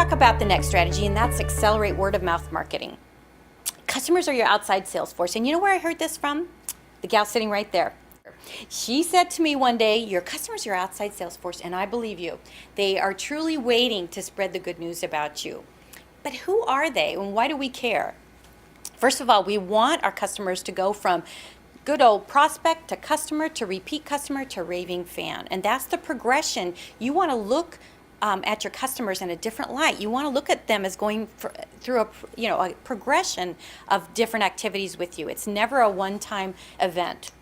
talk about the next strategy, and that's accelerate word of mouth marketing. Customers are your outside sales force. And you know where I heard this from? The gal sitting right there. She said to me one day, your customers are your outside sales force, and I believe you. They are truly waiting to spread the good news about you. But who are they, and why do we care? First of all, we want our customers to go from good old prospect to customer to repeat customer to raving fan. And that's the progression. You want to look at your customers in a different light. You want to look at them as going through a progression of different activities with you. It's never a one-time event.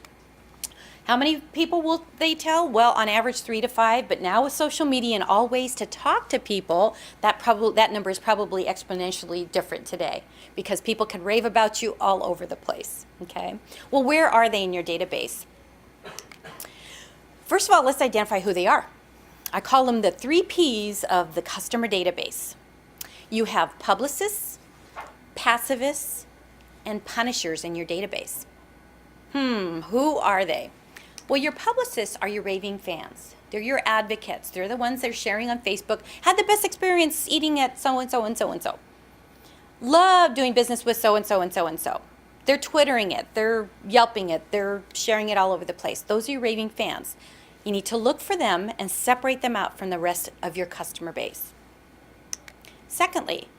How many people will they tell? Well, on average 3 to 5, but now with social media and all ways to talk to people, that number is probably exponentially different today because people can rave about you all over the place, okay? Well, where are they in your database? First of all, let's identify who they are. I call them the 3 Ps of the customer database. You have publicists, pacifists, and punishers in your database. Who are they? Well, your publicists are your raving fans. They're your advocates. They're the ones that are sharing on Facebook. Had the best experience eating at so-and-so and so-and-so. Love doing business with so-and-so and so-and-so. They're Twittering it. They're Yelping it. They're sharing it all over the place. Those are your raving fans. You need to look for them and separate them out from the rest of your customer base. Secondly,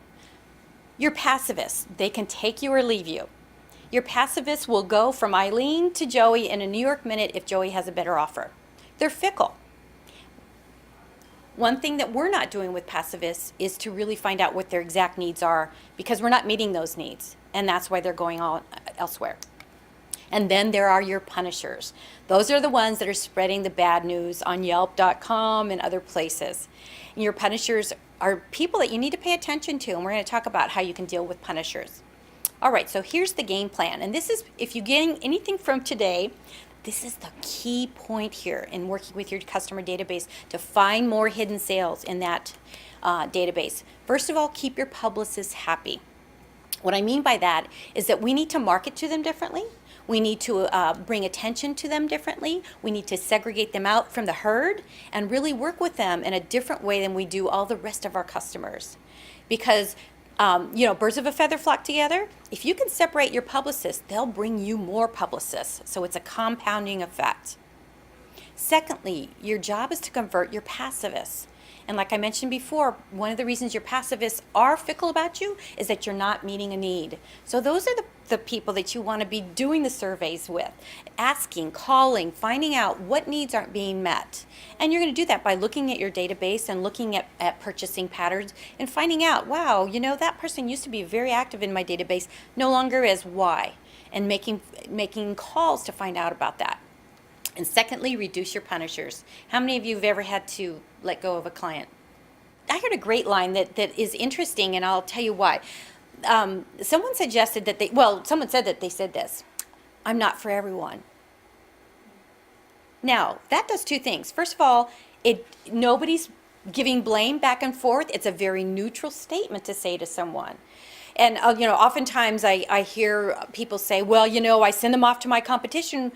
your pacifists. They can take you or leave you. Your pacifists will go from Eileen to Joey in a New York minute if Joey has a better offer. They're fickle. One thing that we're not doing with pacifists is to really find out what their exact needs are because we're not meeting those needs, and that's why they're going on elsewhere. And then there are your punishers. Those are the ones that are spreading the bad news on Yelp.com and other places. And your punishers are people that you need to pay attention to, and we're going to talk about how you can deal with punishers. All right, so here's the game plan. And this is, if you're getting anything from today, this is the key point here in working with your customer database to find more hidden sales in that database. First of all, keep your publicists happy. What I mean by that is that we need to market to them differently. We need to bring attention to them differently. We need to segregate them out from the herd and really work with them in a different way than we do all the rest of our customers. Because birds of a feather flock together. If you can separate your publicists, they'll bring you more publicists. So it's a compounding effect. Secondly, your job is to convert your pacifists. And like I mentioned before, one of the reasons your pacifists are fickle about you is that you're not meeting a need. So those are the people that you want to be doing the surveys with, asking, calling, finding out what needs aren't being met. And you're going to do that by looking at your database and looking at purchasing patterns and finding out, wow, that person used to be very active in my database, no longer is. Why? And making calls to find out about that. And secondly, reduce your punishers. How many of you have ever had to let go of a client? I heard a great line that is interesting, and I'll tell you why. Someone suggested that someone said that they said this: I'm not for everyone. Now, that does 2 things. First of all, nobody's giving blame back and forth. It's a very neutral statement to say to someone. And, oftentimes I hear people say, well, I send them off to my competition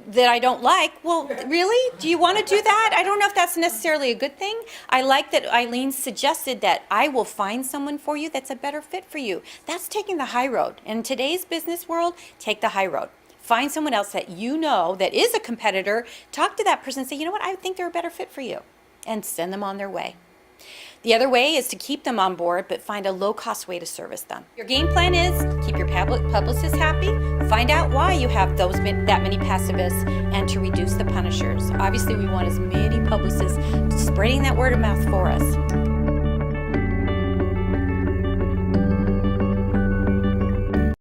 that I don't like. Well, really? Do you want to do that? I don't know if that's necessarily a good thing. I like that Eileen suggested that I will find someone for you that's a better fit for you. That's taking the high road. In today's business world, take the high road. Find someone else that that is a competitor. Talk to that person and say, you know what, I think they're a better fit for you. And send them on their way. The other way is to keep them on board, but find a low-cost way to service them. Your game plan is keep your publicists happy, find out why you have that many pacifists, and to reduce the punishers. Obviously, we want as many publicists spreading that word of mouth for us.